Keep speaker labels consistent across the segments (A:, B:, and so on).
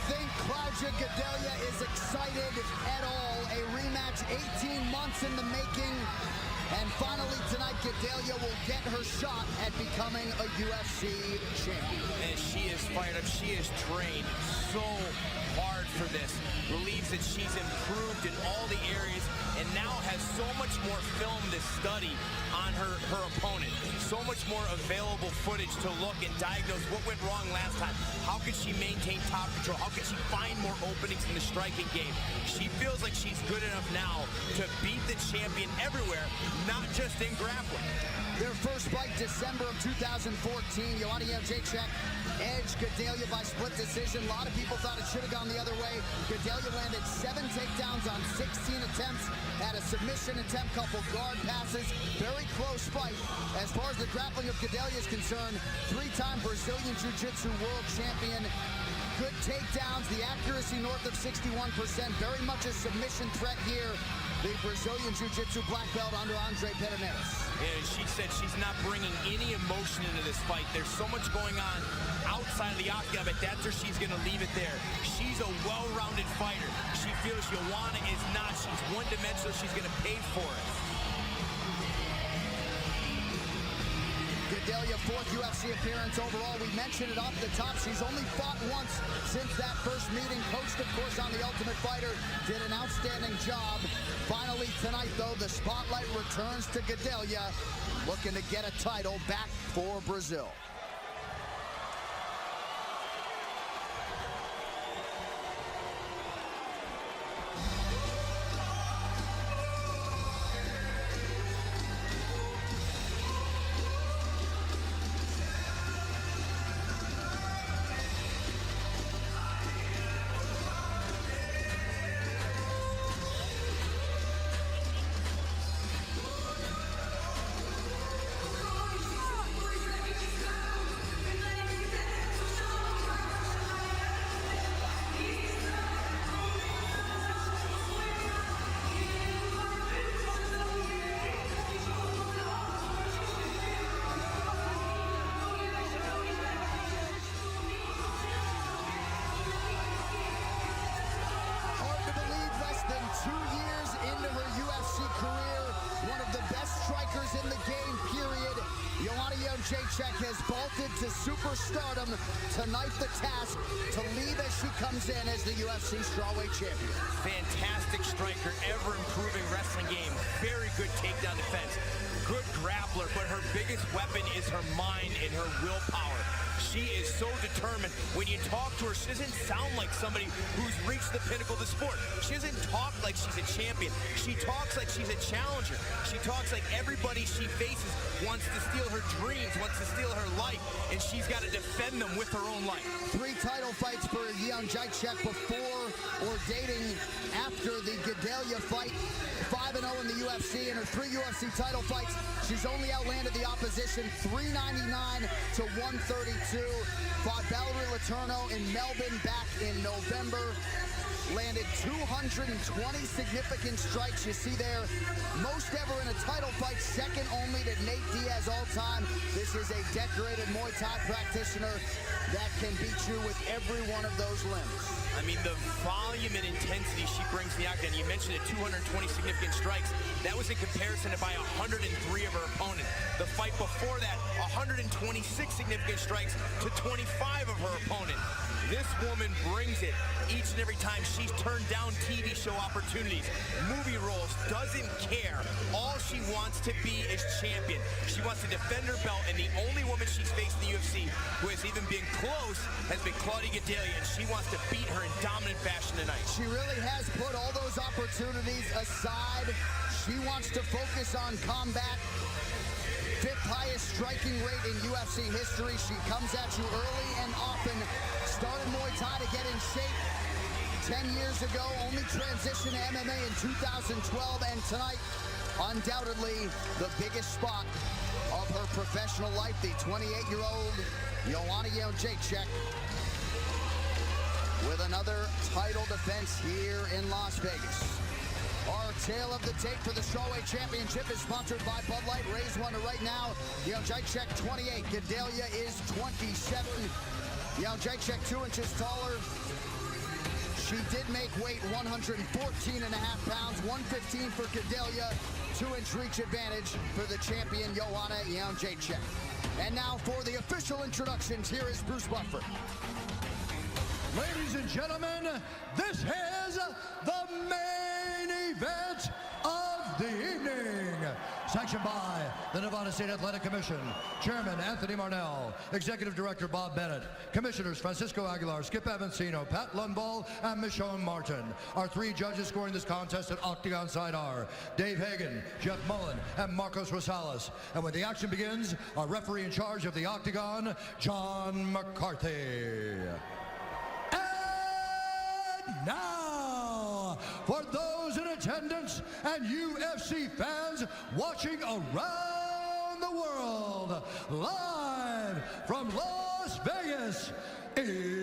A: think Claudia Gadelha is excited at all? A rematch 18 months in the making. And finally tonight, Gadelha will get her shot at becoming a UFC champion.
B: And she is fired up. She is trained so hard for this. Believes that she's improved in all the areas and now has so much more film to study on her opponent. So much more available footage to look and diagnose what went wrong last time. How could she maintain top control? How could she find more openings in the striking game? She feels like she's good enough now to beat the champion everywhere, not just in grappling.
A: Their first fight, December of 2014. Joanna Jedrzejczyk edged Gadelha by split decision. A lot of people thought it should have gone the other way. Gadelha landed 7 takedowns on 16 attempts, had a submission attempt, couple guard passes. Very close fight. As far as the grappling of Gadelha is concerned, 3-time Brazilian Jiu-Jitsu world champion. Good takedowns, the accuracy north of 61%. Very much a submission threat here. The Brazilian Jiu-Jitsu black belt under Andre Pederneiras.
B: And she said she's not bringing any emotion into this fight. There's so much going on outside of the octagon, but that's where she's going to leave it there. She's a well-rounded fighter. She feels Joanna is not. She's one-dimensional. She's going to pay for it.
A: Gadelha, 4th UFC appearance overall. We mentioned it off the top. She's only fought once since that first meeting. Coached, of course, on The Ultimate Fighter. Did an outstanding job. Finally tonight, though, the spotlight returns to Gadelha, looking to get a title back for Brazil. In the game, period. Joanna Jedrzejczyk has vaulted to superstardom. Tonight the task to leave as she comes in as the UFC strawweight champion.
B: Fantastic striker, ever-improving wrestling game. Very good takedown defense. Good grappler, but her biggest weapon is her mind and her willpower. She is so determined. When you talk to her, she doesn't sound like somebody who's reached the pinnacle of the sport. She doesn't talk like she's a champion. She talks like she's a challenger. She talks like everybody she faces wants to steal her dreams, wants to steal her life, and she's got to defend them with her own life.
A: 3 title fights for Jedrzejczyk before or dating after the Gadelha fight. 5-0 in the UFC. In her 3 UFC title fights, she's only outlanded the opposition 399 to 132. Fought Valerie Letourneau in Melbourne back in November. Landed 220 significant strikes. You see there, most ever in a title fight, second only to Nate Diaz all time. This is a decorated Muay Thai practitioner that can beat you with every one of those limbs.
B: I mean, the volume and intensity she brings to the octagon. You mentioned it, 220 significant strikes. That was in comparison to by 103 of her opponent. The fight before that, 126 significant strikes to 25 of her opponent. This woman brings it each and every time. She's turned down TV show opportunities, movie roles, doesn't care. All she wants to be is champion. She wants to defend her belt, and the only woman she's faced in the UFC who has even been close has been Claudia Gadelha, and she wants to beat her in dominant fashion tonight.
A: She really has put all those opportunities aside. She wants to focus on combat. 5th highest striking rate in UFC history. She comes at you early and often. Started Muay Thai to get in shape 10 years ago. Only transitioned to MMA in 2012. And tonight, undoubtedly, the biggest spot of her professional life. The 28-year-old Joanna Jedrzejczyk with another title defense here in Las Vegas. Our tale of the tape for the Strawweight Championship is sponsored by Bud Light. Raise one right now. Jedrzejczyk 28. Gadelha is 27. Jedrzejczyk 2 inches taller. She did make weight 114.5 pounds, 115 for Gadelha, 2-inch reach advantage for the champion Joanna Jedrzejczyk. And now for the official introductions, here is Bruce Buffer.
C: Ladies and gentlemen, this is the main event of the evening. Sanctioned by the Nevada State Athletic Commission, Chairman Anthony Marnell, Executive Director Bob Bennett, Commissioners Francisco Aguilar, Skip Avancino, Pat Lundvall, and Michonne Martin. Our three judges scoring this contest at Octagon side are Dave Hagan, Jeff Mullen, and Marcos Rosales. And when the action begins, our referee in charge of the Octagon, John McCarthy. Now, for those in attendance and UFC fans watching around the world, live from Las Vegas, it's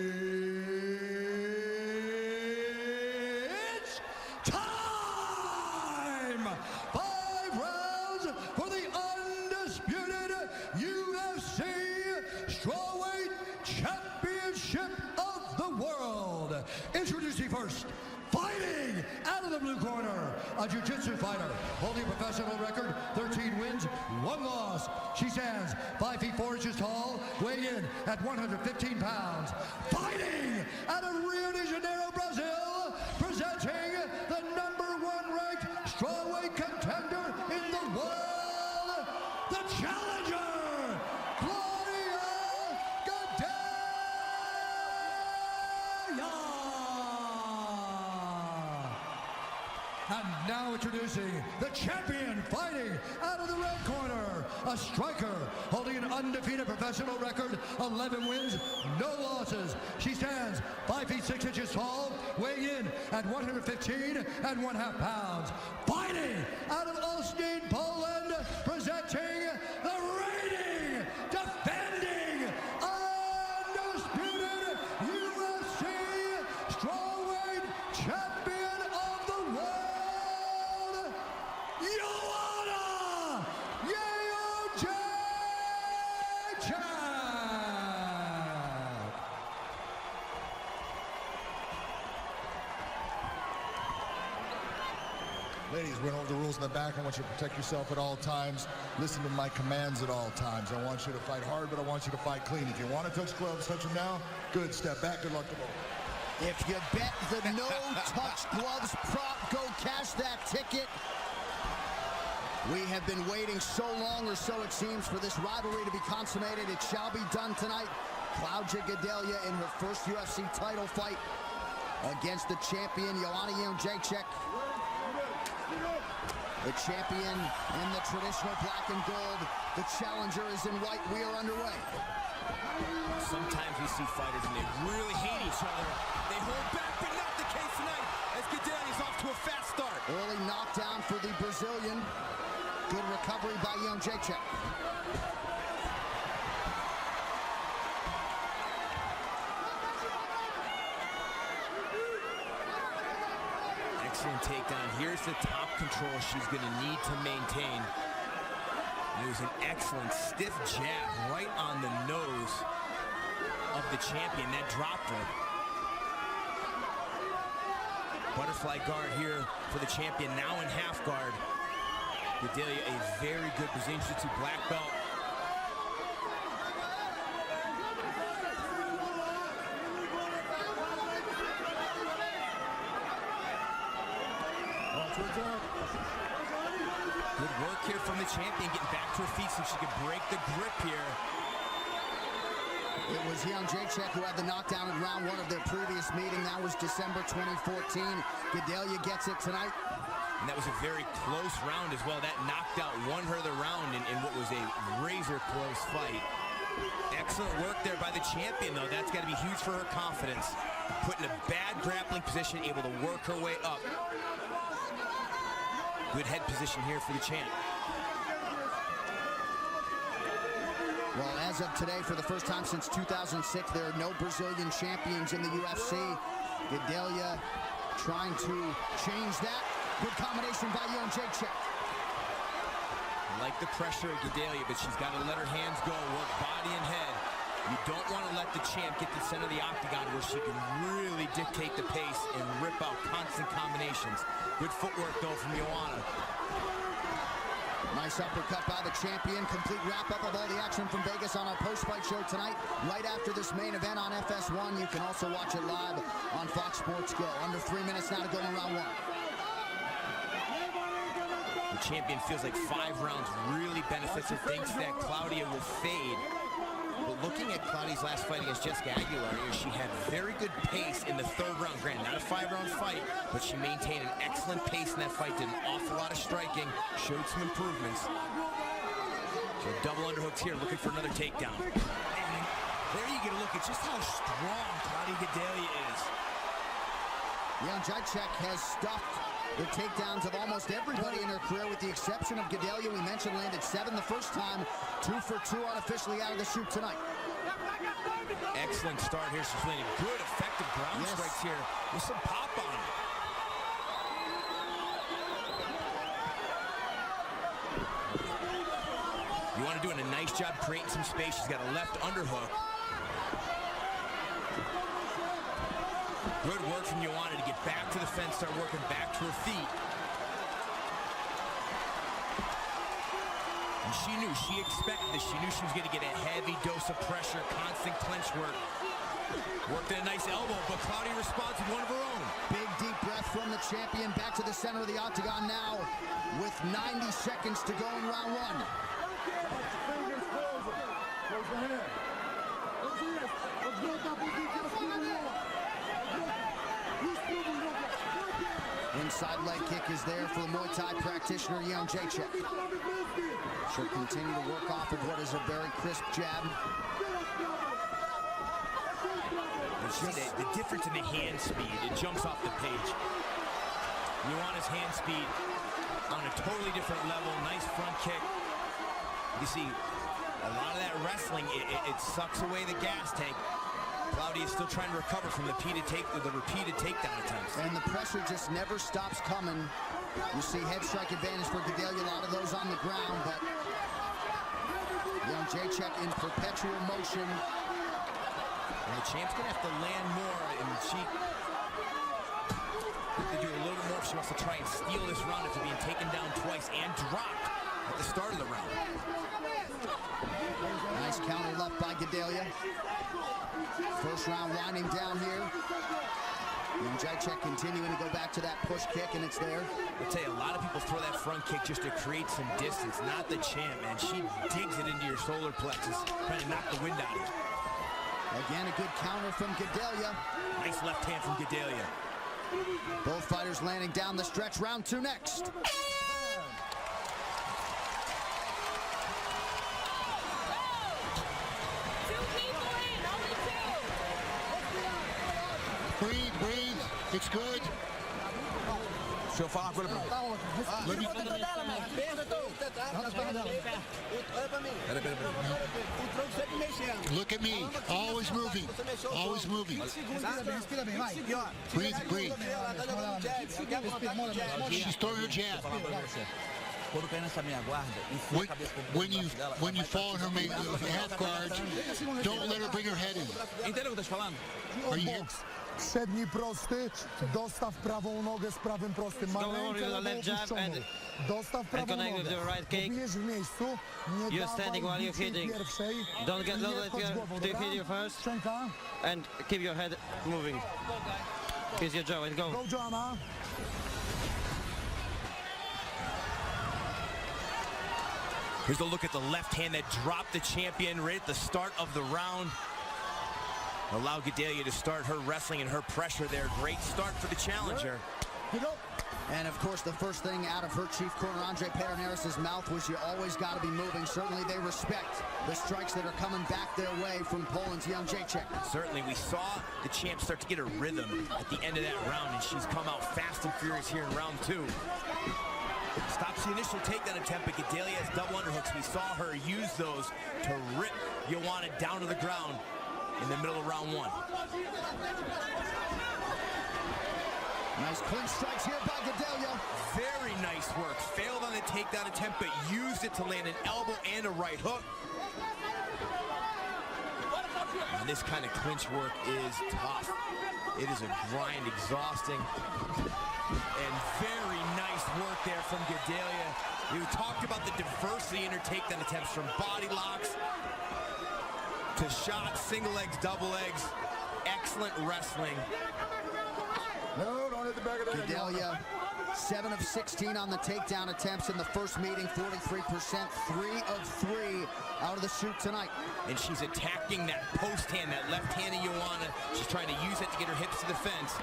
C: time! 5 rounds for the undisputed UFC Strawweight Championship of the world. Introducing first, fighting out of the blue corner, a jiu-jitsu fighter holding a professional record, 13 wins, 1 loss. She stands 5 feet 4 inches tall, weighing in at 115 pounds. Fighting out of Rio de Janeiro, Brazil, presenting the #1 ranked strawweight contender in the world, the challenger, Claudia Gadelha. And now introducing the champion, fighting out of the red corner, a striker holding an undefeated professional record, 11 wins, no losses. She stands 5 feet 6 inches tall, weighing in at 115.5 pounds. Fighting out of Olsztyn, Poland, presenting the reigning, defending, undisputed UFC strawweight champion of the world, Joanna Jedrzejczyk.
D: Ladies, we know the rules in the back. I want you to protect yourself at all times. Listen to my commands at all times. I want you to fight hard, but I want you to fight clean. If you want to touch gloves, touch them now. Good, step back. Good luck to both.
A: If you bet the no-touch gloves prop, go cash that ticket. We have been waiting so long, or so it seems, for this rivalry to be consummated. It shall be done tonight. Claudia Gadelha in her first UFC title fight against the champion, Joanna Jedrzejczyk. The champion in the traditional black and gold. The challenger is in white. We are underway.
B: Sometimes we see fighters and they really hate each other. They hold back, but not the case tonight, as Gadelha is off to a fast start.
A: Early knockdown for the Brazilian. Good recovery by Jedrzejczyk.
B: Excellent takedown. Here's the top control she's going to need to maintain. It was an excellent stiff jab right on the nose of the champion. That dropped her. Butterfly guard here for the champion, now in half guard. Gadelha, a very good Brazilian Jiu-Jitsu black belt. Good work here from the champion, getting back to her feet so she could break the grip here.
A: It was Jedrzejczyk who had the knockdown in round 1 of their previous meeting. That was December 2014. Gadelha gets it tonight.
B: And that was a very close round as well. That knockout won her the round in what was a razor-close fight. Excellent work there by the champion, though. That's got to be huge for her confidence. Put in a bad grappling position, able to work her way up. Good head position here for the champ.
A: Well, as of today, for the first time since 2006, there are no Brazilian champions in the UFC. Gadelha trying to change that. Good combination by Jedrzejczyk.
B: I like the pressure of Gadelha, but she's got to let her hands go, work body and head. You don't want to let the champ get to the center of the octagon where she can really dictate the pace and rip out constant combinations. Good footwork, though, from Joanna.
A: Nice uppercut by the champion. Complete wrap-up of all the action from Vegas on our post-fight show tonight. Right after this main event on FS1. You can also watch it live on Fox Sports Go. Under 3 minutes now to go in round 1.
B: The champion feels like 5 rounds really benefits her. Thinks that Claudia will fade. But looking at Claudia's last fight against Jessica Aguilar, she had very good pace in the 3rd round. Granted, not a 5-round fight, but she maintained an excellent pace in that fight. Did an awful lot of striking, showed some improvements. So double underhooks here, looking for another takedown. And there you get a look at just how strong Claudia Gadelha is.
A: Jedrzejczyk has stuffed the takedowns of almost everybody in her career, with the exception of Gadelha. We mentioned landed 7 the first time, 2 for 2 unofficially out of the chute tonight.
B: Excellent start here. She's landing good, effective ground strikes here with some pop on them. You want to do a nice job creating some space. She's got a left underhook. Good work from Joanna to get back to the fence, start working back to her feet. And she expected this. She knew she was going to get a heavy dose of pressure, constant clinch work. Worked in a nice elbow, but Claudia responds with one of her own.
A: Big deep breath from the champion, back to the center of the octagon now with 90 seconds to go in round 1. Inside leg kick is there for the Muay Thai practitioner, Jedrzejczyk. She'll continue to work off of what is a very crisp jab.
B: The difference in the hand speed, it jumps off the page. Joanna's hand speed on a totally different level. Nice front kick. You see, a lot of that wrestling, it sucks away the gas tank. Claudia is still trying to recover from the repeated takedown attempts.
A: And the pressure just never stops coming. You see head strike advantage for Gadelha, a lot of those on the ground, but Jedrzejczyk in perpetual motion.
B: And the champ's gonna have to land more, and she has to do a little bit more if she wants to try and steal this round after being taken down twice and dropped at the start of the round.
A: Nice counter left by Gadelha. First round winding down here. Jedrzejczyk continuing to go back to that push kick, and it's there.
B: I'll tell you, a lot of people throw that front kick just to create some distance. Not the champ, man. She digs it into your solar plexus, trying to knock the wind out of you.
A: Again, a good counter from Gadelha.
B: Nice left hand from Gadelha.
A: Both fighters landing down the stretch. Round 2 next.
D: Breathe. It's good.
B: Deixa eu falar uma coisa pra
D: Look at me. Always moving. Always moving. Breathe. She's throwing her jab. When you fall on her half guard, don't let her bring her head in. Are you here?
C: Przedni prosty, dostaw prawą nogę z prawym prostym. Ma rękę lewą opuszczoną. Dostaw prawą nogę. Dobijesz w miejscu. Nie dawaj bici pierwszej.
E: Don't get loaded to hit you first.
C: Szczęka.
E: And keep your head moving. Here's your jaw and go.
C: Go, Joanna.
B: Here's a look at the left hand that dropped the champion right at the start of the round. Allow Gadelha to start her wrestling and her pressure there. Great start for the challenger.
A: And of course, the first thing out of her chief corner, Andre Pedernera's mouth, was you always got to be moving. Certainly they respect the strikes that are coming back their way from Poland's Jedrzejczyk.
B: Certainly, we saw the champ start to get her rhythm at the end of that round, and she's come out fast and furious here in round 2. Stops the initial takedown attempt, but Gadelha has double underhooks. We saw her use those to rip Joanna down to the ground in the middle of round 1.
A: Nice clinch strikes here by Gadelha.
B: Very nice work. Failed on the takedown attempt, but used it to land an elbow and a right hook. And this kind of clinch work is tough. It is a grind, exhausting. And very nice work there from Gadelha. We talked about the diversity in her takedown attempts, from body locks to shots, single legs, double legs. Excellent wrestling.
D: No, don't hit the back of the head.
A: Gadelha, 7 of 16 on the takedown attempts in the first meeting, 43%, 3 of 3 out of the shoot tonight.
B: And she's attacking that post hand, that left hand of Joanna. She's trying to use it to get her hips to the fence.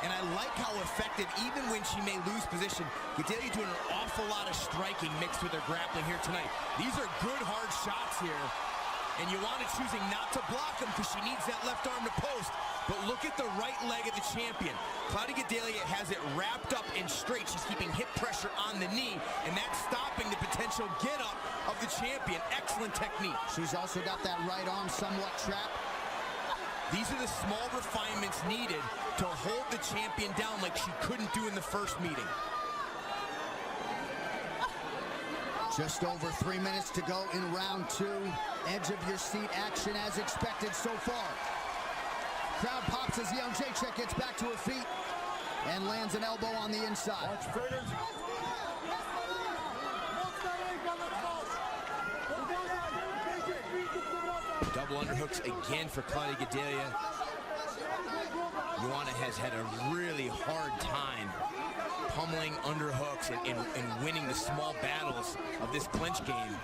B: And I like how effective, even when she may lose position, Gadelha doing an awful lot of striking mixed with her grappling here tonight. These are good, hard shots here. And Joanna choosing not to block them because she needs that left arm to post. But look at the right leg of the champion. Claudia Gadelha has it wrapped up and straight. She's keeping hip pressure on the knee, and that's stopping the potential get-up of the champion. Excellent technique.
A: She's also got that right arm somewhat trapped.
B: These are the small refinements needed to hold the champion down like she couldn't do in the first meeting.
A: Just over 3 minutes to go in round 2. Edge of your seat action as expected so far. Crowd pops as Jedrzejczyk gets back to her feet and lands an elbow on the inside.
D: Watch fingers.
B: Double underhooks again for Claudia Gadelha. Joanna has had a really hard time pummeling underhooks and winning the small battles of this clinch game.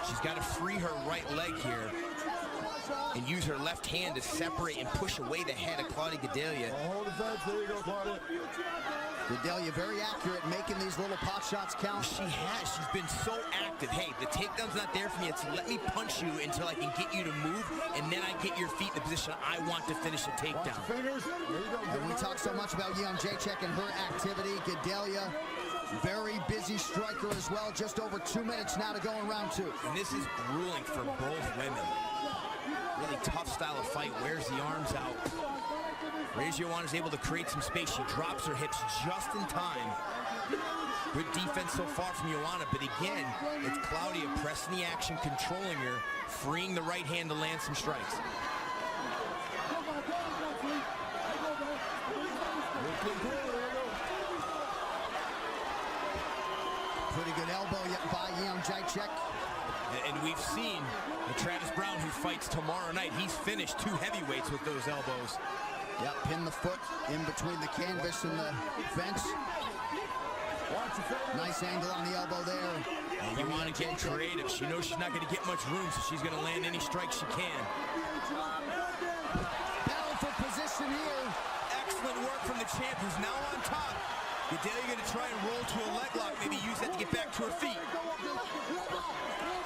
B: She's got to free her right leg here and use her left hand to separate and push away the head of Claudia Gadelha.
D: Hold the fence. There you go, Claudia.
A: Gadelha very accurate, making these little pot shots count.
B: She has. She's been so active. Hey, the takedown's not there for me. It's let me punch you until I can get you to move, and then I get your feet in the position I want to finish a takedown.
D: Watch fingers. There you go.
A: And we talk so much about Jedrzejczyk and her activity. Gadelha, very busy striker as well. Just over 2 minutes now to go in round 2.
B: And this is grueling for both women. Really tough style of fight. Wears the arms out. Joanna's able to create some space. She drops her hips just in time. Good defense so far from Joanna, but again, it's Claudia pressing the action, controlling her, freeing the right hand to land some strikes.
A: Pretty good elbow by Jedrzejczyk.
B: And we've seen Travis Brown, who fights tomorrow night, he's finished 2 heavyweights with those elbows.
A: Yep, pin the foot in between the canvas and the fence. Nice angle on the elbow there.
B: And Joanna getting creative. She knows she's not going to get much room, so she's going to land any strike she can.
A: Battle for position here.
B: Excellent work from the champ, who's now on top. Gadelha going to try and roll to a leg lock, maybe use that to get back to her feet.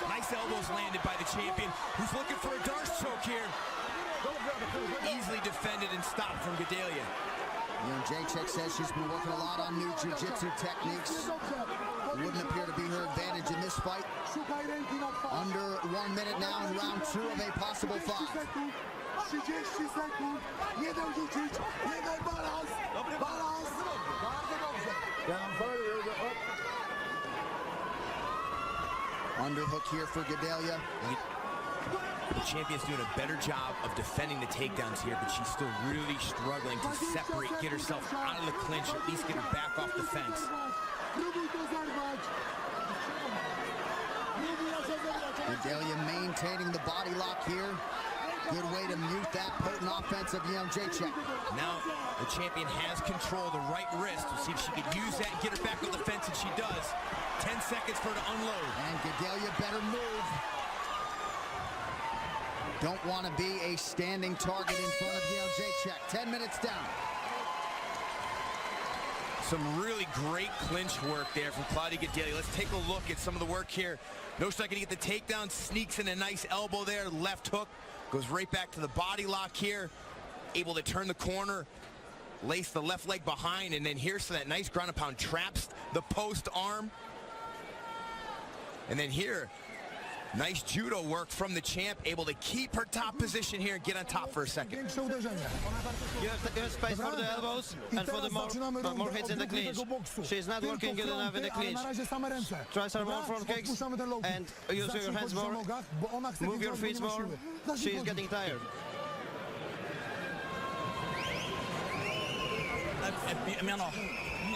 B: Nice elbows landed by the champion, who's looking for a Darce choke here. Easily defended and stopped from Gadelha.
A: Jedrzejczyk says she's been working a lot on new jiu-jitsu techniques. It wouldn't appear to be her advantage in this fight. Under 1 minute now in round 2 of a possible 5.
C: 30 sekund, jeden rzucić, jeden balans, balans. Bardzo dobrze.
D: Down further. Up.
A: Underhook here for Gadelha.
B: The champion's doing a better job of defending the takedowns here, but she's still really struggling to separate, get herself out of the clinch, or at least get her back off the fence.
A: Gadelha maintaining the body lock here. Good way to mute that potent offense of Jedrzejczyk.
B: Now the champion has control of the right wrist. We'll see if she can use that and get her back on the fence, and she does. 10 seconds for her to unload.
A: And Gadelha better move. Don't want to be a standing target in front of Jedrzejczyk. 10 minutes down.
B: Some really great clinch work there from Claudia Gadelha. Let's take a look at some of the work here. No strike, gonna get the takedown, sneaks in a nice elbow there, left hook, goes right back to the body lock here, able to turn the corner, lace the left leg behind, and then here's that nice ground and pound, traps the post arm. And then here, Nice judo work from the champ, able to keep her top position here and get on top for a second.
C: Większe uderzenie.
E: You have space for the elbows and for the more hits in the clinch. She's not working good enough in the clinch.
C: Na razie same ręce.
E: Try some more front kicks
C: Odpuszczamy ten low kick.
E: and use your hands more. Move your feet more. She is getting tired.
F: Menor.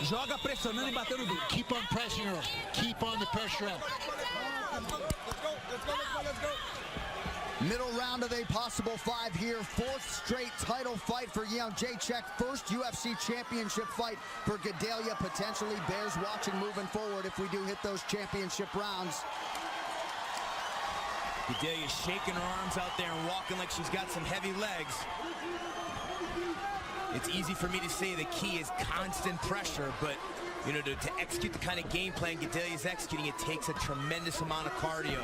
F: Joga pressionando e batendo duro.
G: Keep on pressing her. Keep on the pressure up.
A: Middle round of a possible 5 here. 4th straight title fight for Jedrzejczyk. First UFC championship fight for Gadelha. Potentially bears watching moving forward if we do hit those championship rounds.
B: Gadelha shaking her arms out there and walking like she's got some heavy legs. It's easy for me to say the key is constant pressure, but you know, to execute the kind of game plan Gadelha is executing, it takes a tremendous amount of cardio.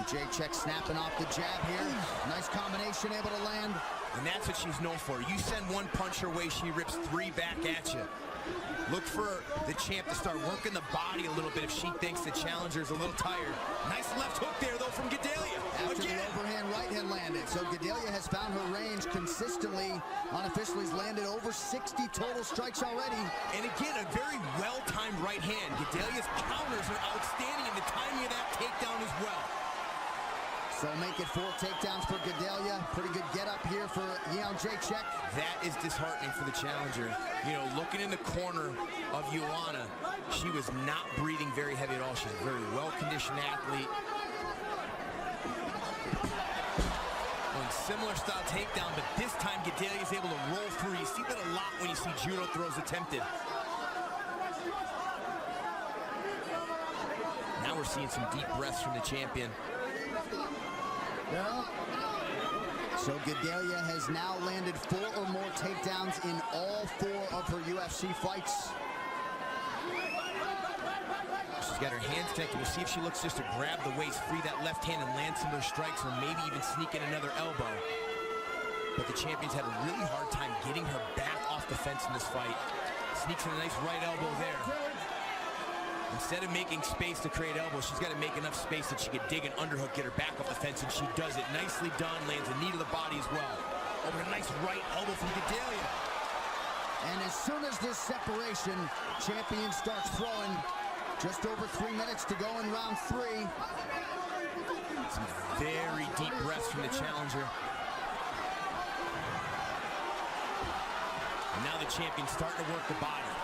A: Jedrzejczyk snapping off the jab here. Nice combination, able to land.
B: And that's what she's known for. You send one punch her way, she rips 3 back at you. Look for the champ to start working the body a little bit if she thinks the challenger's a little tired. Nice left hook there, though, from Gadelha.
A: After the overhand right hand landed. So Gadelha has found her range consistently. Unofficially has landed over 60 total strikes already.
B: And again, a very well-timed right hand. Gadelha's counters are outstanding, and the timing of that takedown as well.
A: So make it 4 takedowns for Gadelha. Pretty good get up here for Jedrzejczyk.
B: That is disheartening for the challenger. You know, looking in the corner of Joanna, she was not breathing very heavy at all. She's a very well-conditioned athlete. One similar style takedown, but this time Gadelha is able to roll through. You see that a lot when you see judo throws attempted. Now we're seeing some deep breaths from the champion.
A: So Gadelha has now landed 4 or more takedowns in all 4 of her UFC fights.
B: She's got her hands connected. We'll see if she looks just to grab the waist, free that left hand, and land some of those strikes, or maybe even sneak in another elbow. But the champion's had a really hard time getting her back off the fence in this fight. Sneaks in a nice right elbow there. Instead of making space to create elbows, she's got to make enough space that she can dig an underhook, get her back off the fence, and she does it. Nicely done, lands a knee to the body as well. Over a nice right elbow from Gadelha.
A: And as soon as this separation, champion starts throwing. Just over 3 minutes to go in round 3.
B: Some very deep breaths from the challenger. And now the champion's starting to work the body.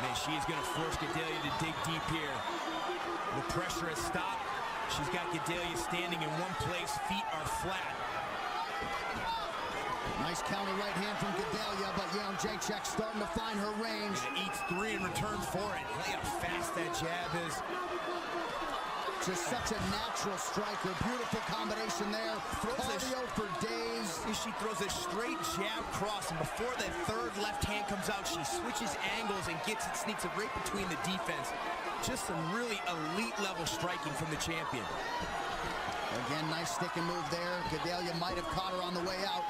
B: Man, she is going to force Gadelha to dig deep here. The pressure has stopped. She's got Gadelha standing in one place. Feet are flat.
A: Nice counter right hand from Gadelha, but Jedrzejczyk starting to find her range.
B: And it eats 3 in return for it. Look how fast that jab is.
A: Just such a natural striker. Beautiful combination there. Cardio for days.
B: She throws a straight jab cross, and before that 3rd left hand comes out, she switches angles and gets it, sneaks it right between the defense. Just some really elite level striking from the champion.
A: Again, nice stick and move there. Gadelha might have caught her on the way out.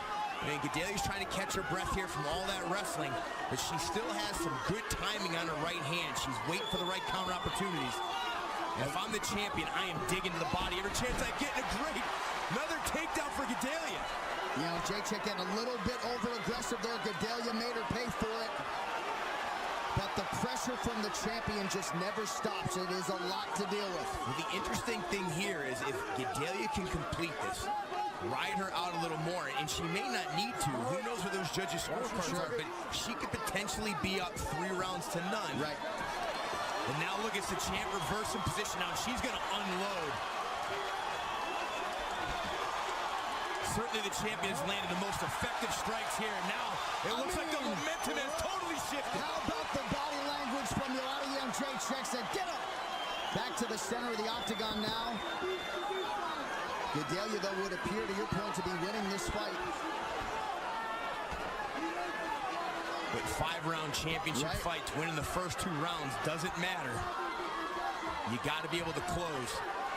B: Man, Gadelha's trying to catch her breath here from all that wrestling, but she still has some good timing on her right hand. She's waiting for the right counter opportunities. And if I'm the champion, I am digging to the body. Every chance I get, another takedown for Gadelha.
A: Jedrzejczyk getting a little bit over-aggressive there. Gadelha made her pay for it. But the pressure from the champion just never stops. It is a lot to deal with.
B: Well, the interesting thing here is if Gadelha can complete this, ride her out a little more, and she may not need to. Who knows where those judges' scorecards are, but she could potentially be up 3 rounds to none.
A: Right.
B: And now look, it's the champ reversing position now. She's going to unload. Certainly the champion has landed the most effective strikes here. Now it looks like the momentum has totally shifted.
A: How about the body language from Joanna Jedrzejczyk? Said, get up! Back to the center of the octagon now. Gadelha, though, would appear, to your point, to be winning this fight.
B: But 5-round championship fights, winning the first 2 rounds doesn't matter. You got to be able to close.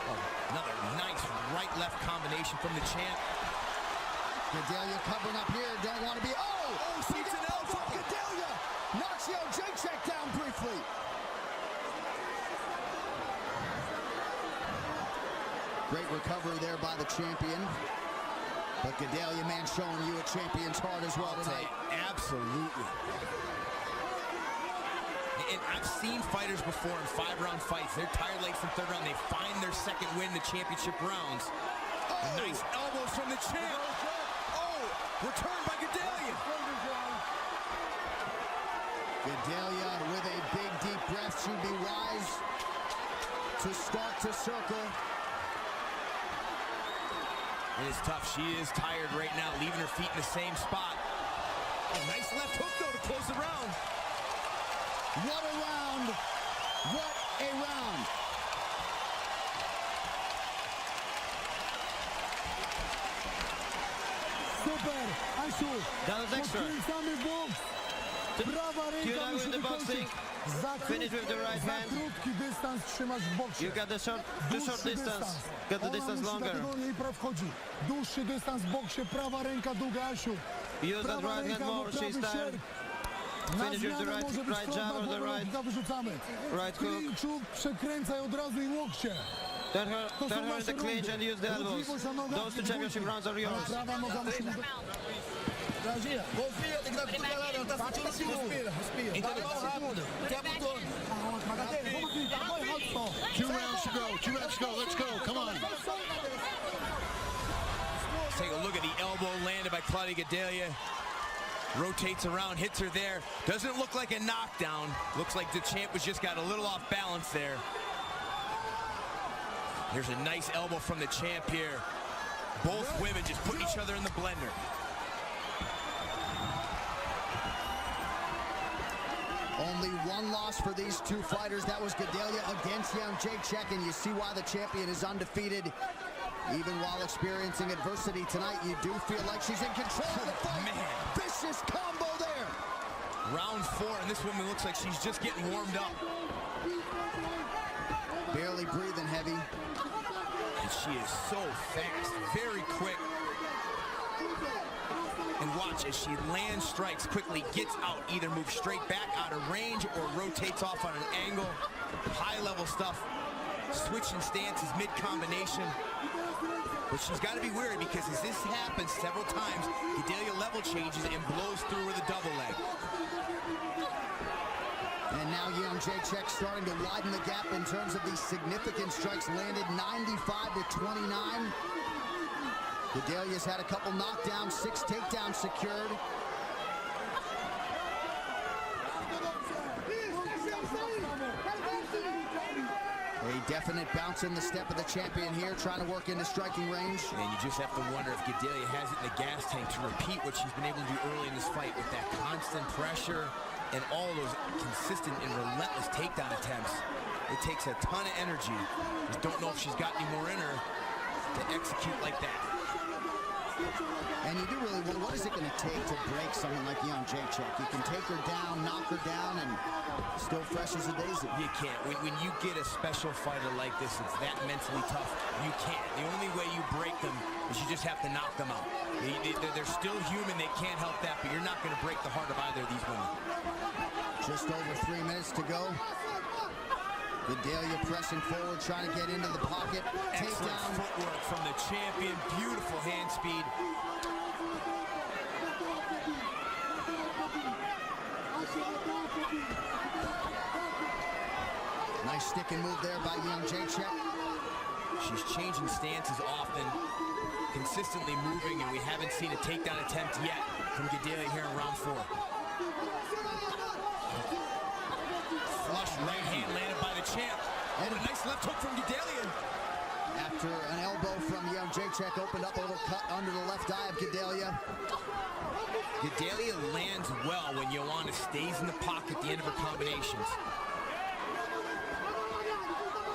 B: Oh, another nice right-left combination from the champ.
A: Gadelha covering up here, don't want to be,
B: Sees an elbow.
A: Gadelha knocks Jedrzejczyk down briefly. Great recovery there by the champion. But Gadelha, man, showing you a champion's heart as well tonight.
B: Absolutely. And I've seen fighters before in 5-round fights. They're tired legs in third round. They find their second win in the championship rounds. Nice elbows from the champ. Returned by Gadelha.
A: Gadelha with a big deep breath. She'd be wise to start to circle.
B: It is tough. She is tired right now, leaving her feet in the same spot. Nice left hook, though, to close the round.
A: What a round. What a round.
C: Super, Asiu.
E: That was extra.
C: Podkręcamy boks. Prawa ręka musi wykończyć.
E: Finish with the right
C: Za
E: hand.
C: krótki dystans trzymasz w boksie.
E: You got the short
C: Dłuższy
E: distance. Got the
C: Ona
E: distance
C: musi,
E: longer.
C: dlatego jej praw wchodzi. Dłuższy dystans w boksie, prawa ręka długa, Asiu.
E: Use that
C: Prawa
E: right hand
C: ręka,
E: more.
C: bo
E: She's
C: prawy
E: tired.
C: sierp. Na
E: Finish with the
C: zmianę może być
E: right jab or the
C: wchodna,
E: right.
C: wyrzucamy.
E: Right hook.
C: Klinczu przekręcaj od razu i łokcie.
E: Turn her in the clinch and use the elbows. Those two championship rounds are yours.
C: Prawa noga musi być...
G: Two rounds to go. 2 rounds to go. Let's go. Come on.
B: Take a look at the elbow landed by Claudia Gadelha. Rotates around, hits her there. Doesn't look like a knockdown. Looks like the champ was just got a little off balance there. There's a nice elbow from the champ here. Both women just putting each other in the blender.
A: Only one loss for these two fighters. That was Gadelha against Jedrzejczyk, and you see why the champion is undefeated. Even while experiencing adversity tonight, you do feel like she's in control of the fight.
B: Man.
A: Vicious combo there.
B: Round 4, and this woman looks like she's just getting warmed up.
A: Barely breathing heavy.
B: And she is so fast, very quick. And watch as she lands strikes quickly, gets out, either moves straight back out of range or rotates off on an angle. High-level stuff. Switching stances mid-combination. But she's got to be wary because as this happens several times, Gadelha level changes and blows through with a double leg.
A: And now Jedrzejczyk starting to widen the gap in terms of these significant strikes landed, 95-29. Gadelha's had a couple knockdowns, 6 takedowns secured. A definite bounce in the step of the champion here, trying to work into striking range.
B: And you just have to wonder if Gadelha has it in the gas tank to repeat what she's been able to do early in this fight with that constant pressure and all those consistent and relentless takedown attempts. It takes a ton of energy. Just don't know if she's got any more in her to execute like that.
A: And you do really wonder, what is it going to take to break someone like Jedrzejczyk? You can take her down, knock her down, and still fresh as a daisy.
B: You can't. When you get a special fighter like this, it's that mentally tough. You can't. The only way you break them is you just have to knock them out. They're still human. They can't help that, but you're not going to break the heart of either of these women.
A: Just over 3 minutes to go. Gadelha pressing forward, trying to get into the pocket.
B: Excellent
A: Takedown.
B: footwork from the champion. Beautiful hand speed.
A: Nice stick and move there by Jedrzejczyk.
B: She's changing stances often, consistently moving, and we haven't seen a takedown attempt yet from Gadelha here in round 4. Flush right hand landed by the champ. And a nice left hook from Gadelha.
A: After an elbow from Jedrzejczyk, opened up a little cut under the left eye of Gadelha.
B: Gadelha lands well when Joanna stays in the pocket at the end of her combinations.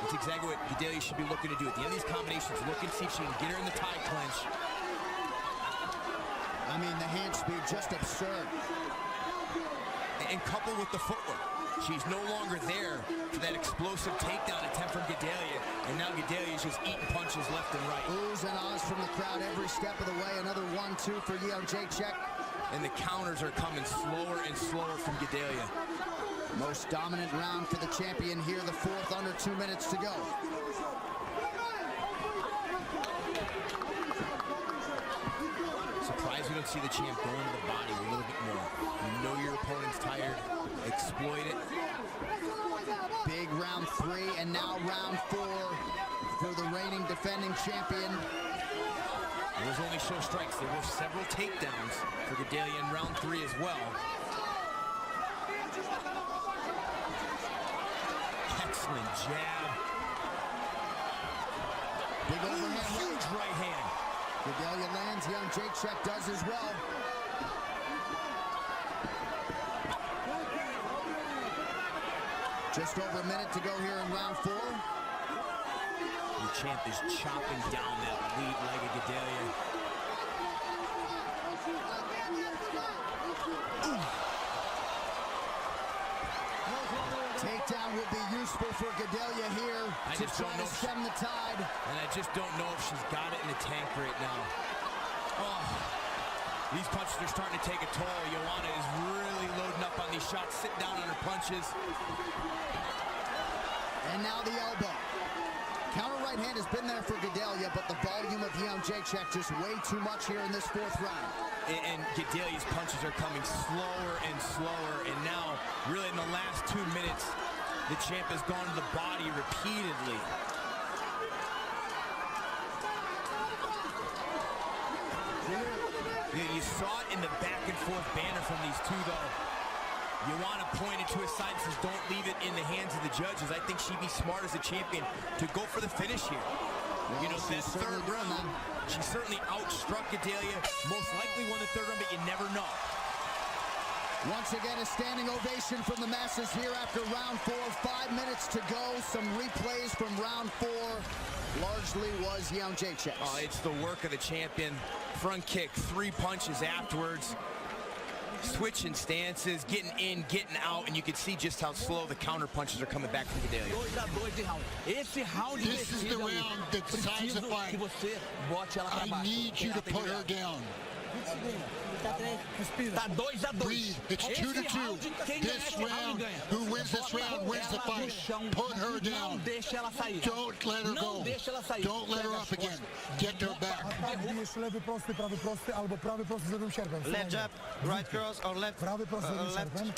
B: That's exactly what Gadelha should be looking to do. At the end of these combinations, look and see if she can get her in the tie clinch.
A: I mean, the hand speed, just absurd.
B: And coupled with the footwork. She's no longer there for that explosive takedown attempt from Gadelha. And now Gadelha is just eating punches left and right.
A: Oohs and ahs from the crowd every step of the way. Another 1-2 for Jedrzejczyk.
B: And the counters are coming slower and slower from Gadelha.
A: Most dominant round for the champion here, the fourth, under 2 minutes to go.
B: Surprised we don't see the champ go into the body a little bit more. You know your opponent's tired, exploit it.
A: Big round 3, and now round 4 for the reigning defending champion.
B: Those only show strikes. There were several takedowns for Gadelha in round 3 as well. Excellent jab.
A: Big overhand.
B: Huge right hand.
A: Gadelha lands, Jedrzejczyk does as well. Just over a minute to go here in round 4.
B: The champ is chopping down that lead leg of Gadelha.
A: Takedown will be useful for Gadelha here to try to stem the tide.
B: And I just don't know if she's got it in the tank right now. Oh, these punches are starting to take a toll. Joanna is really loading up on these shots, sitting down on her punches.
A: And now the elbow. Counter right hand has been there for Gadelha, but the volume of Jedrzejczyk just way too much here in this fourth round.
B: And Gadelha's punches are coming slower and slower, and now, really in the last 2 minutes, the champ has gone to the body repeatedly. You saw it in the back and forth banter from these two, though. Joanna pointed to his side and says, don't leave it in the hands of the judges. I think she'd be smart as a champion to go for the finish here.
A: Well,
B: you know, this third round, she certainly outstruck Gadelha. Most likely won the third round, but you never know.
A: Once again, a standing ovation from the masses here after round 4. 5 minutes to go. Some replays from round 4. Largely was Jedrzejczyk.
B: Oh, it's the work of the champion. Front kick, 3 punches afterwards. Switching stances, getting in, getting out, and you can see just how slow the counter punches are coming back from Gadelha.
G: This is the round that decides the fight. I need you to put her down. Breathe. It's 2-2. This round, who wins this round wins the fight. Put her down. Don't let her go. Don't let her up again. Get her back.
E: Left jab, right cross, or left jab, right hook.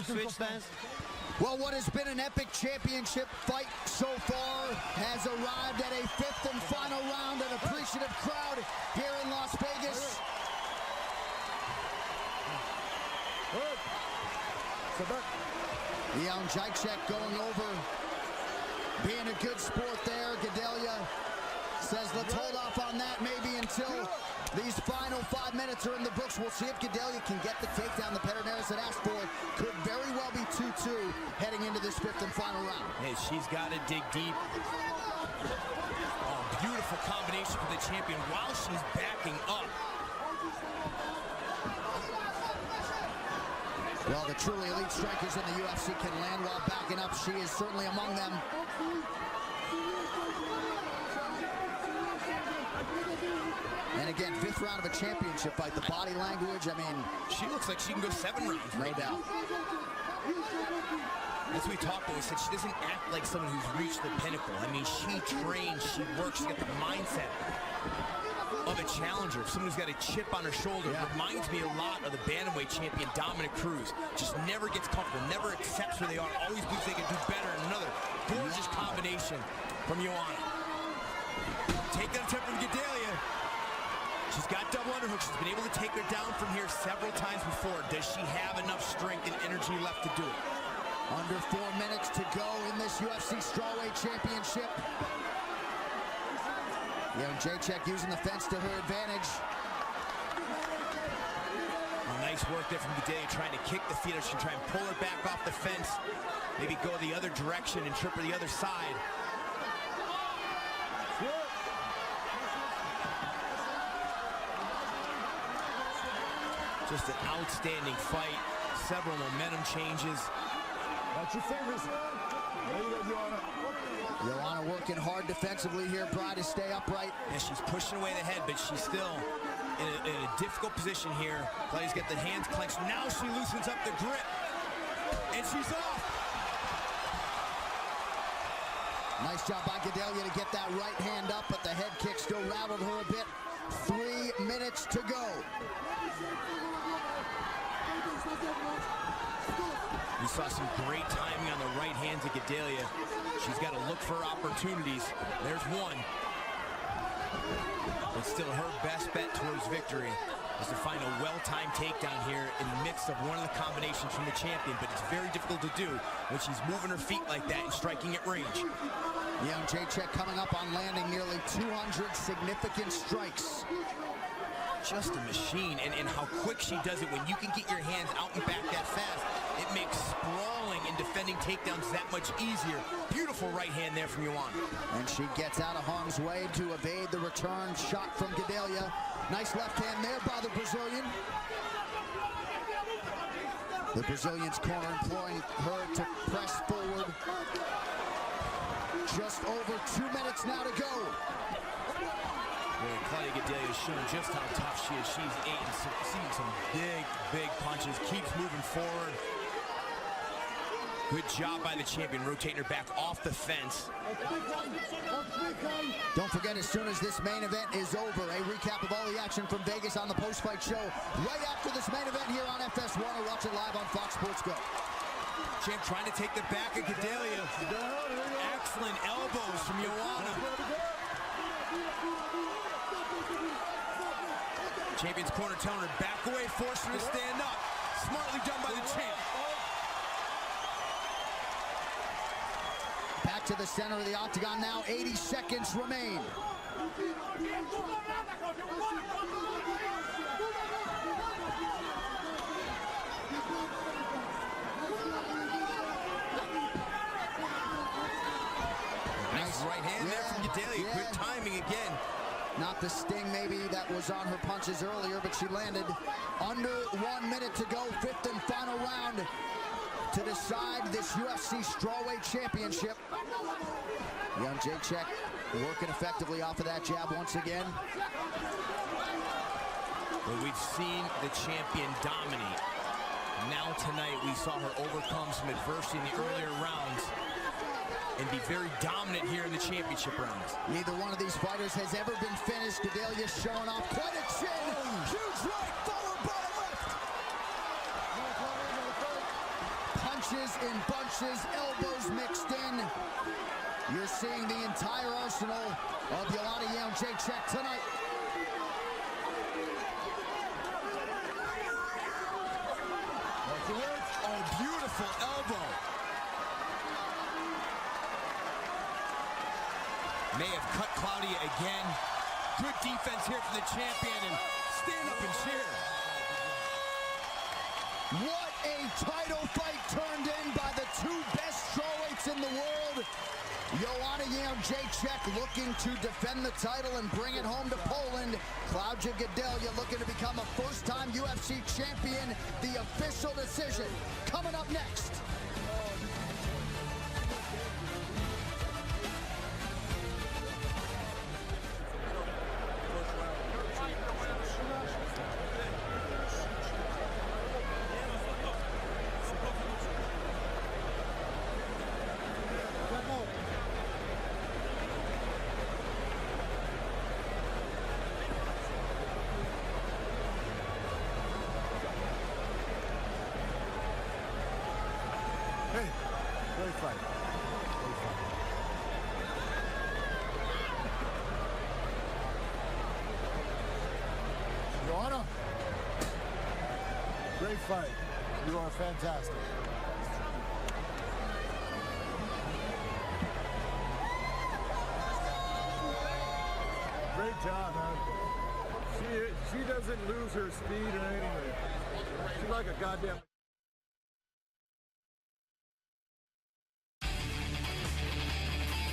E: Switch stance.
A: Well, what has been an epic championship fight so far has arrived at a 5th and final round. An appreciative crowd here in Las Vegas. Jedrzejczyk going over, being a good sport there. Gadelha says, let's hold off on that maybe until these final 5 minutes are in the books. We'll see if Gadelha can get the takedown the Pederneiras had asked for. Could very well be 2-2 heading into this 5th and final round.
B: Hey, she's got to dig deep. Oh, beautiful combination for the champion while she's backing up.
A: Well, the truly elite strikers in the UFC can land while backing up. She is certainly among them. And again, 5th round of a championship fight. The body language, I mean...
B: She looks like she can go 7 rounds.
A: No doubt.
B: As we talked about, we said she doesn't act like someone who's reached the pinnacle. I mean, she trains, she works, she's got the mindset of a challenger, someone who's got a chip on her shoulder.
A: Yeah.
B: Reminds me a lot of the bantamweight champion, Dominic Cruz. Just never gets comfortable, never accepts where they are, always believes they can do better. And another gorgeous combination from Joanna. Take that attempt from Gadelha. She's got double underhooks. She's been able to take her down from here several times before. Does she have enough strength and energy left to do it?
A: Under 4 minutes to go in this UFC Strawweight Championship. Jedrzejczyk using the fence to her advantage.
B: Well, nice work there from Gadelha, trying to kick the feet out. She can try and pull her back off the fence. Maybe go the other direction and trip her the other side. Just an outstanding fight. Several momentum changes.
D: That's your fingers. There you go, Joanna.
A: Joanna working hard defensively here, Bry, to stay upright.
B: And she's pushing away the head, but she's still in a difficult position here. Claudia's got the hands clenched. Now she loosens up the grip. And she's off.
A: Nice job by Gadelha to get that right hand up, but the head kick still rattled her a bit. 3 minutes to go.
B: We saw some great timing on the right hands of Gadelha. She's got to look for opportunities. There's one. But still her best bet towards victory is to find a well-timed takedown here in the midst of one of the combinations from the champion, but it's very difficult to do when she's moving her feet like that and striking at range.
A: Young Jedrzejczyk coming up on landing nearly 200 significant strikes.
B: Just a machine, and how quick she does it. When you can get your hands out and back that fast, it makes sprawling and defending takedowns that much easier. Beautiful right hand there from Joanna.
A: And she gets out of harm's way to evade the return shot from Gadelha. Nice left hand there by the Brazilian. The Brazilian's corner imploring her to press forward. Just over 2 minutes now to go.
B: Well, Claudia Gadelha has shown just how tough she is. She's seeing some big punches. Keeps moving forward. Good job by the champion, rotating her back off the fence.
A: Don't forget, as soon as this main event is over, a recap of all the action from Vegas on the post-fight show right after this main event here on FS1, or watch it live on Fox Sports Go.
B: Champ trying to take the back of Gadelha. Excellent elbows from Joanna. Champion's corner telling her back away, forced her to stand up. Smartly done by the champ.
A: Back to the center of the octagon now. 80 seconds remain.
B: Nice right hand there from Gadelha. Good timing again.
A: Not the sting maybe that was on her punches earlier, but she landed. Under 1 minute to go, fifth and final round to decide this UFC Strawweight Championship. Young Jedrzejczyk working effectively off of that jab once again.
B: Well, we've seen the champion dominate. Now tonight we saw her overcome some adversity in the earlier rounds and be very dominant here in the championship rounds.
A: Neither one of these fighters has ever been finished. Gadelha showing off quite a chin. Huge right, forward bottom left. Punches in bunches, elbows mixed in. You're seeing the entire arsenal of Joanna Jedrzejczyk tonight.
B: Oh, beautiful elbow. May have cut Claudia again. Good defense here from the champion, and stand up and cheer.
A: What a title fight turned in by the two best strawweights in the world. Joanna Jedrzejczyk looking to defend the title and bring it home to Poland. Claudia Gadelha looking to become a first-time UFC champion. The official decision coming up next.
D: Hey, great fight. Great fight. Joanna, great fight. You are fantastic.
H: Great job, man. She doesn't lose her speed or anything. She's like a goddamn...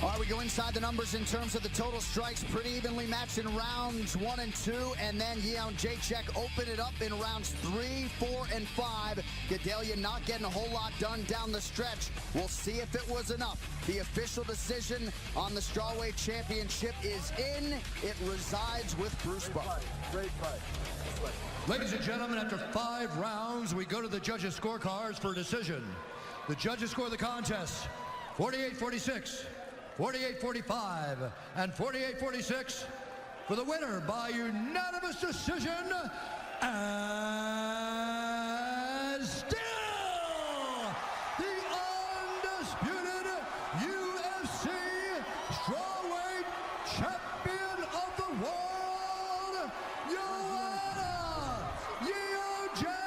A: All right, we go inside the numbers in terms of the total strikes. Pretty evenly matched in rounds 1 and 2, and then Joanna Jedrzejczyk opened it up in rounds 3, 4, and 5. Gadelha not getting a whole lot done down the stretch. We'll see if it was enough. The official decision on the strawweight championship is in. It resides with Bruce Buck.
H: Great fight.
C: Ladies and gentlemen, after 5 rounds, we go to the judges' scorecards for a decision. The judges score the contest 48-46, 48-45, and 48-46 for the winner by unanimous decision, and still the undisputed UFC strawweight champion of the world, Joanna Jedrzejczyk.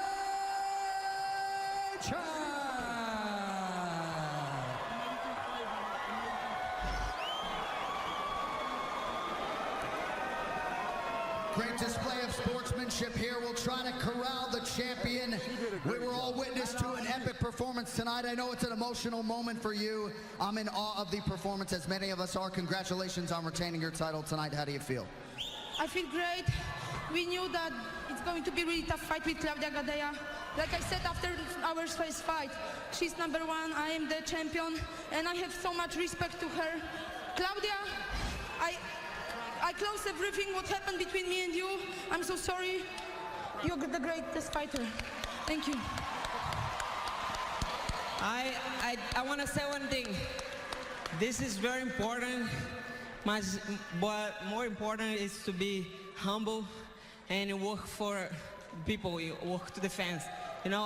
A: Great display of sportsmanship here. We'll try to corral the champion. We were all witness to an epic performance tonight. I know it's an emotional moment for you. I'm in awe of the performance, as many of us are. Congratulations on retaining your title tonight. How do you feel?
I: I feel great. We knew that it's going to be a really tough fight with Claudia Gadelha. Like I said after our first fight, she's #1, I am the champion, and I have so much respect to her. Claudia, I close everything what happened between me and you. I'm so sorry. You're the greatest fighter. Thank you.
J: I want to say one thing. This is very important, but more important is to be humble and work for people, work to the fans. You know,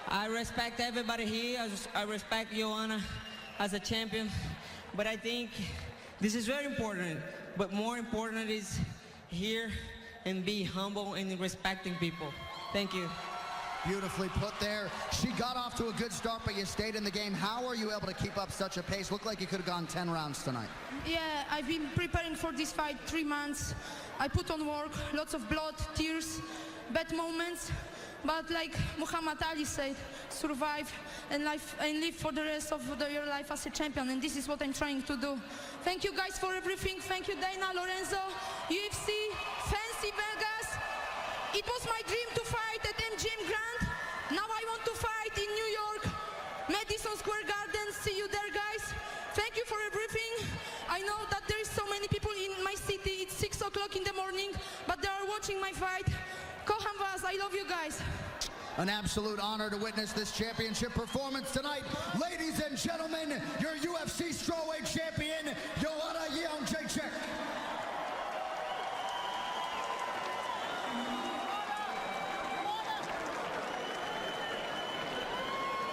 J: I respect everybody here. I respect Joanna as a champion, but I think this is very important. But more important is here and be humble and respecting people. Thank you.
A: Beautifully put there. She got off to a good start, but you stayed in the game. How are you able to keep up such a pace? Looked like you could have gone 10 rounds tonight.
I: Yeah, I've been preparing for this fight 3 months. I put on work, lots of blood, tears, bad moments. But like Muhammad Ali said, survive and live for the rest of your life as a champion. And this is what I'm trying to do. Thank you guys for everything. Thank you, Dana, Lorenzo, UFC, Fancy Vegas. It was my dream to fight at MGM Grand. Now I want to fight in New York, Madison Square Garden. See you there, guys. Thank you for everything. I know that there is so many people in my city. It's 6 o'clock in the morning, but they are watching my fight. Kocham was. I love you guys.
A: An absolute honor to witness this championship performance tonight. Ladies and gentlemen, your UFC strawweight champion, Joanna Jedrzejczyk.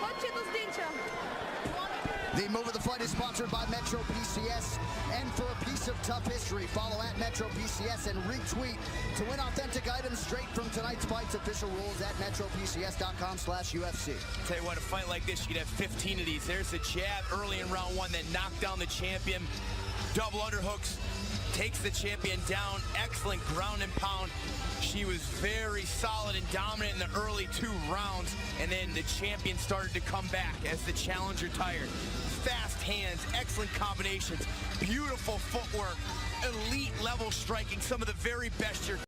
I: Chodźcie do zdjęcia.
A: The move of the fight is sponsored by Metro PCS. And for a piece of tough history, follow at Metro PCS and retweet to win authentic items straight from tonight's fight's official rules at metropcs.com/UFC.
B: Tell you what, a fight like this, you could have 15 of these. There's the jab early in round 1 that knocked down the champion. Double underhooks, takes the champion down. Excellent ground and pound. She was very solid and dominant in the early 2 rounds, and then the champion started to come back as the challenger tired. Fast hands, excellent combinations, beautiful footwork, elite level striking, some of the very best you're